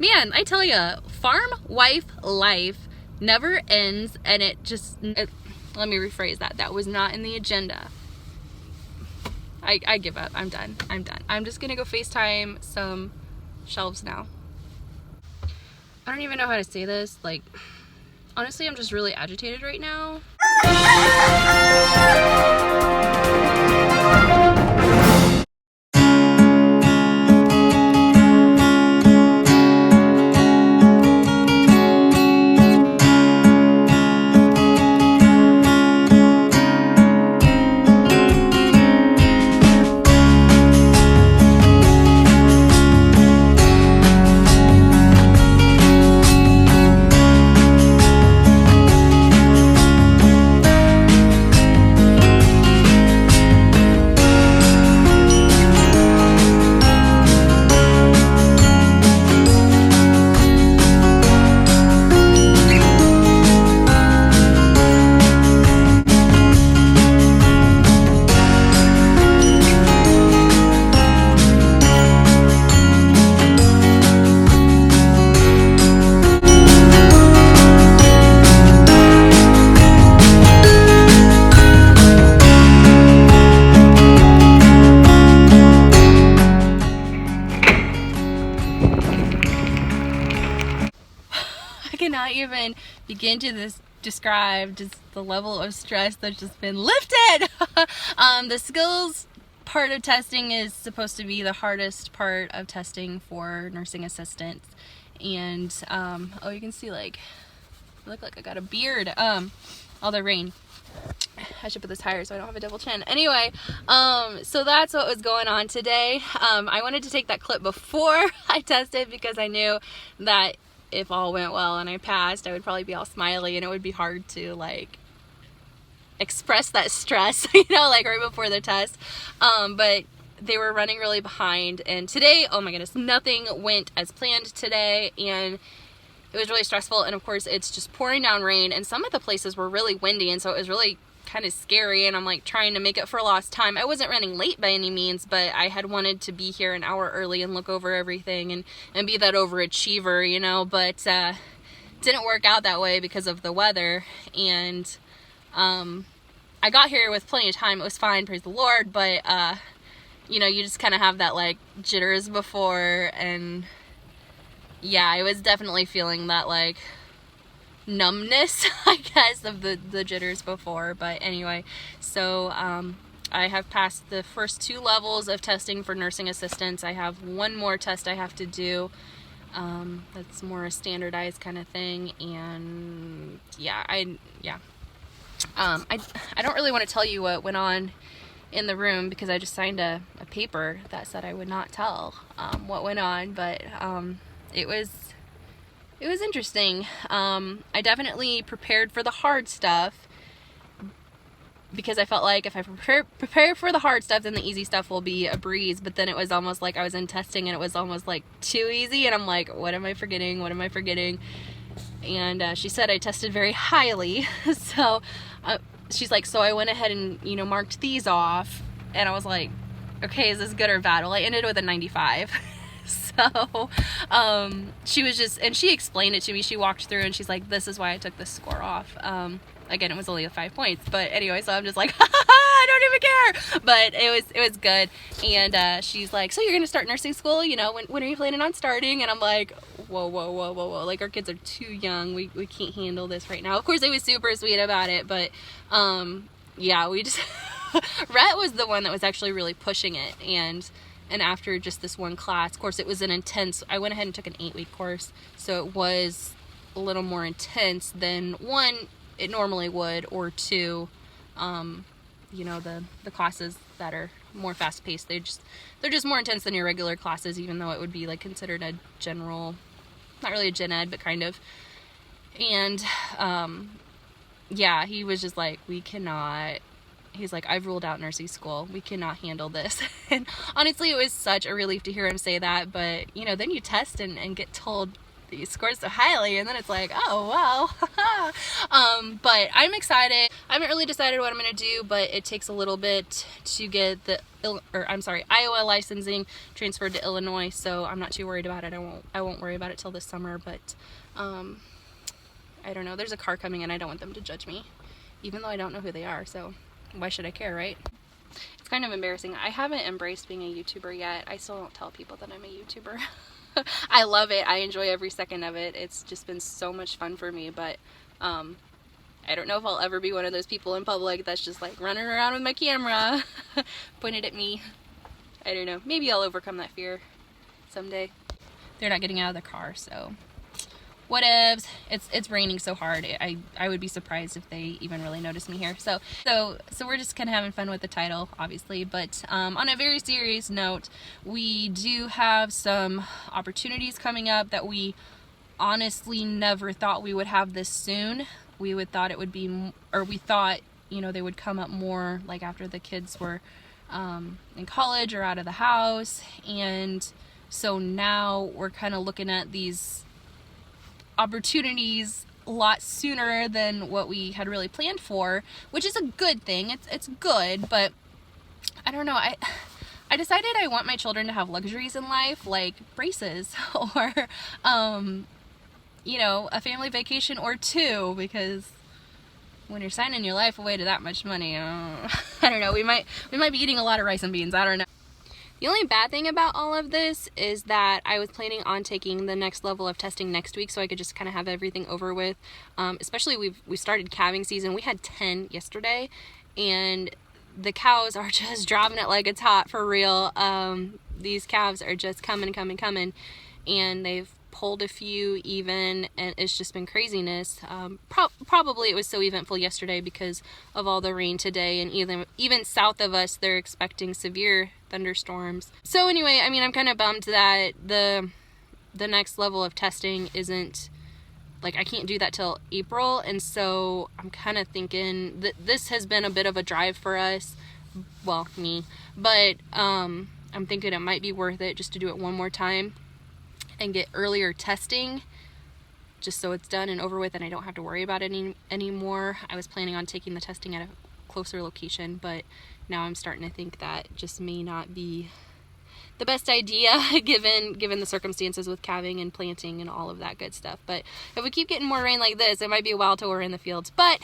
Man, I tell ya, farm wife life never ends, and let me rephrase that. That was not in the agenda. I give up. I'm done. I'm just gonna go FaceTime some shelves now. I don't even know how to say this. Like, honestly, I'm just really agitated right now. Cannot even begin to describe just the level of stress that's just been lifted. The skills part of testing is supposed to be the hardest part of testing for nursing assistants, and oh, you can see, like, I look like I got a beard. All the rain. I should put this higher so I don't have a double chin. Anyway, so that's what was going on today. I wanted to take that clip before I tested because I knew that if all went well and I passed, I would probably be all smiley, and it would be hard to, like, express that stress, you know, like right before the test. But they were running really behind, and today, oh my goodness, nothing went as planned today, and it was really stressful. And of course, it's just pouring down rain, and some of the places were really windy, and so it was really kind of scary, and I'm like trying to make it for lost time. I wasn't running late by any means, but I had wanted to be here an hour early and look over everything and be that overachiever, you know, but didn't work out that way because of the weather. And I got here with plenty of time. It was fine, praise the Lord, but you know, you just kind of have that, like, jitters before, and yeah, I was definitely feeling that, like, numbness, I guess, of the jitters before. But anyway, so I have passed the first 2 levels of testing for nursing assistants. I have one more test I have to do that's more a standardized kind of thing, and yeah, I don't really want to tell you what went on in the room because I just signed a paper that said I would not tell what went on, but it was interesting. I definitely prepared for the hard stuff because I felt like if I prepare for the hard stuff, then the easy stuff will be a breeze. But then it was almost like I was in testing and it was almost like too easy, and I'm like, what am I forgetting? And she said I tested very highly. So she's like, so I went ahead and, you know, marked these off, and I was like, okay, is this good or bad? Well, I ended with a 95. So she was just, and she explained it to me. She walked through and she's like, this is why I took this score off. Again, it was only 5 points, but anyway, so I'm just like, I don't even care. But it was good. And she's like, so you're gonna start nursing school, you know, when are you planning on starting? And I'm like, whoa, like, our kids are too young, we can't handle this right now. Of course, they was super sweet about it, but yeah, we just Rhett was the one that was actually really pushing it, and after just this one class, of course, it was I went ahead and took an 8-week course, so it was a little more intense than 1 it normally would, or 2, you know, the classes that are more fast-paced, they're just more intense than your regular classes, even though it would be, like, considered a general, not really a gen ed, but kind of. And yeah, he was just like, he's like, I've ruled out nursing school. We cannot handle this. And honestly, it was such a relief to hear him say that. But, you know, then you test and get told you scored so highly, and then it's like, oh wow. But I'm excited. I haven't really decided what I'm gonna do, but it takes a little bit to get the Iowa licensing transferred to Illinois, so I'm not too worried about it. I won't worry about it till this summer, but I don't know. There's a car coming and I don't want them to judge me, even though I don't know who they are, so why should I care, right? It's kind of embarrassing. I haven't embraced being a YouTuber yet. I still don't tell people that I'm a YouTuber. I love it. I enjoy every second of it. It's just been so much fun for me, but I don't know if I'll ever be one of those people in public that's just like running around with my camera pointed at me. I don't know. Maybe I'll overcome that fear someday. They're not getting out of the car, so whatevs. It's raining so hard. I would be surprised if they even really notice me here. So we're just kind of having fun with the title, obviously. But on a very serious note, we do have some opportunities coming up that we honestly never thought we would have this soon. We thought it would be, or we thought, you know, they would come up more like after the kids were in college or out of the house. And so now we're kind of looking at these opportunities a lot sooner than what we had really planned for, which is a good thing. It's good, but I don't know. I decided I want my children to have luxuries in life, like braces or you know, a family vacation or two, because when you're signing your life away to that much money, I don't know, we might be eating a lot of rice and beans. I don't know. The only bad thing about all of this is that I was planning on taking the next level of testing next week, so I could just kind of have everything over with. Especially we started calving season. We had 10 yesterday, and the cows are just dropping it like it's hot, for real. These calves are just coming, and they've pulled a few even, and it's just been craziness. Probably it was so eventful yesterday because of all the rain today, and even south of us they're expecting severe thunderstorms. So anyway, I mean, I'm kind of bummed that the next level of testing isn't, like, I can't do that till April, and so I'm kind of thinking that this has been a bit of a drive for us, well, me, but I'm thinking it might be worth it just to do it one more time and get earlier testing, just so it's done and over with and I don't have to worry about it anymore. I was planning on taking the testing at a closer location, but now I'm starting to think that just may not be the best idea given the circumstances with calving and planting and all of that good stuff. But if we keep getting more rain like this, it might be a while till we're in the fields. But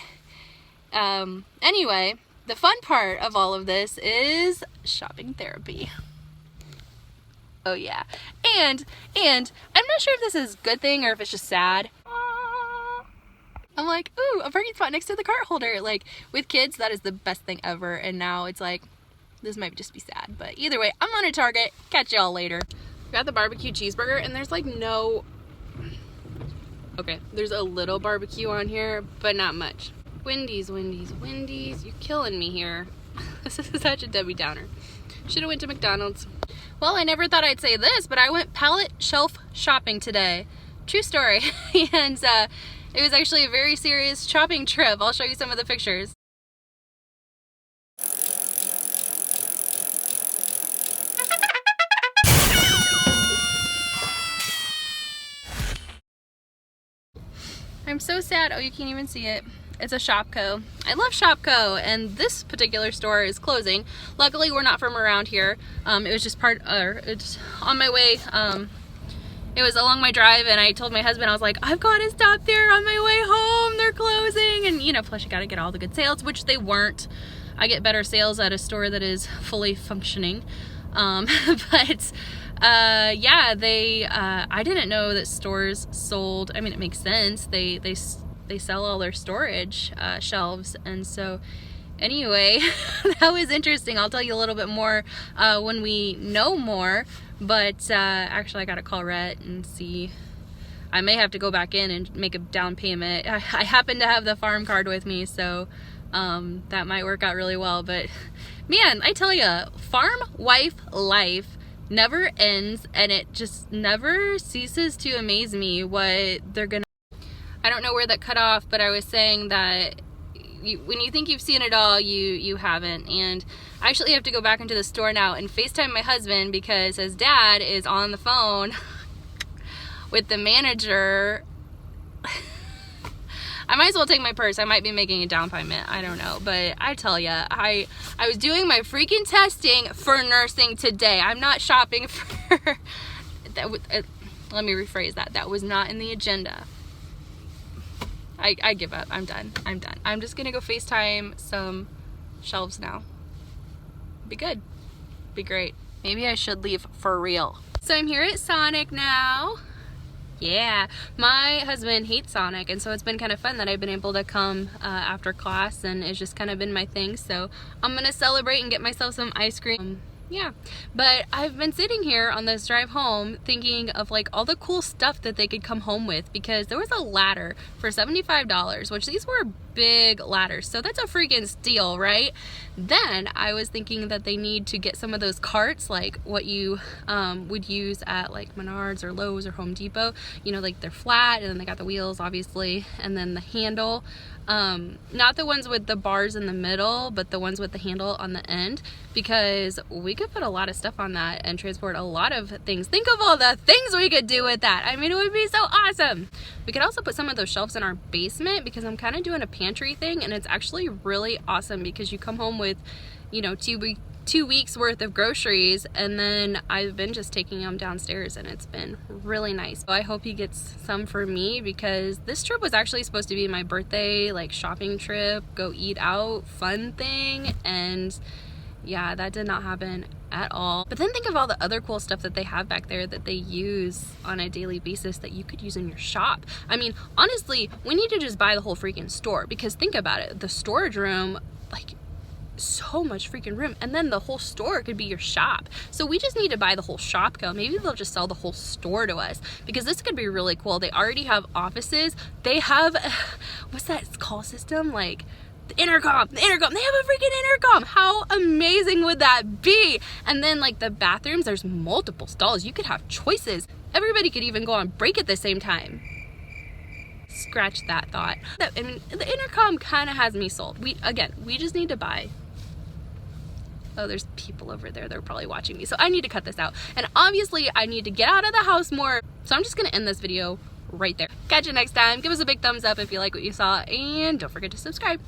anyway, the fun part of all of this is shopping therapy. Oh yeah, and I'm not sure if this is a good thing or if it's just sad. I'm like, ooh, a parking spot next to the cart holder. Like, with kids, that is the best thing ever, and now it's like, this might just be sad. But either way, I'm on a Target. Catch y'all later. Got the barbecue cheeseburger, and there's like no... Okay, there's a little barbecue on here, but not much. Wendy's, you're killing me here. This is such a Debbie Downer. Should have went to McDonald's. Well, I never thought I'd say this, but I went pallet shelf shopping today. True story. And it was actually a very serious shopping trip. I'll show you some of the pictures. I'm so sad. Oh, you can't even see it. It's a Shopko. I love Shopko, and this particular store is closing. Luckily, we're not from around here. It was just it's on my way. It was along my drive, and I told my husband, I was like, I've got to stop there on my way home. They're closing, and you know, plus you got to get all the good sales, which they weren't. I get better sales at a store that is fully functioning. But yeah, I didn't know that stores sold. I mean, it makes sense. They sell all their storage shelves, and so anyway, that was interesting. I'll tell you a little bit more when we know more, but actually I gotta call Rhett and see. I may have to go back in and make a down payment. I happen to have the farm card with me, so that might work out really well. But man, I tell you, farm wife life never ends, and it just never ceases to amaze me what they're gonna... I don't know where that cut off, but I was saying that when you think you've seen it all, you haven't. And I actually have to go back into the store now and FaceTime my husband because his dad is on the phone with the manager. I might as well take my purse. I might be making a down payment. I don't know. But I tell ya, I was doing my freaking testing for nursing today. I'm not shopping for... let me rephrase that. That was not in the agenda. I give up. I'm done. I'm just gonna go FaceTime some shelves now. Be good. Be great. Maybe I should leave for real. So I'm here at Sonic now. Yeah, my husband hates Sonic, and so it's been kind of fun that I've been able to come after class, and it's just kind of been my thing. So I'm gonna celebrate and get myself some ice cream. Yeah, but I've been sitting here on this drive home thinking of like all the cool stuff that they could come home with, because there was a ladder for $75, which these were big ladders, so that's a freaking steal, right? Then I was thinking that they need to get some of those carts, like what you would use at like Menards or Lowe's or Home Depot, you know, like they're flat and then they got the wheels obviously, and then the handle, not the ones with the bars in the middle, but the ones with the handle on the end, because we could put a lot of stuff on that and transport a lot of things. Think of all the things we could do with that. I mean, it would be so awesome. We could also put some of those shelves in our basement, because I'm kind of doing a pantry thing, and it's actually really awesome because you come home with, you know, 2 weeks worth of groceries, and then I've been just taking them downstairs, and it's been really nice. So I hope he gets some for me, because this trip was actually supposed to be my birthday, like shopping trip, go eat out, fun thing, and yeah, that did not happen at all. But then think of all the other cool stuff that they have back there that they use on a daily basis that you could use in your shop. I mean, honestly, we need to just buy the whole freaking store, because think about it, the storage room, like, so much freaking room, and then the whole store could be your shop. So we just need to buy the whole Shopko. Maybe they'll just sell the whole store to us, because this could be really cool. They already have offices. They have what's that call system, like the intercom. They have a freaking intercom. How amazing would that be? And then like the bathrooms, there's multiple stalls. You could have choices. Everybody could even go on break at the same time. Scratch that thought. I mean, the intercom kind of has me sold. We just need to buy. Oh, there's people over there. They're probably watching me. So I need to cut this out. And obviously I need to get out of the house more. So I'm just going to end this video right there. Catch you next time. Give us a big thumbs up if you like what you saw. And don't forget to subscribe.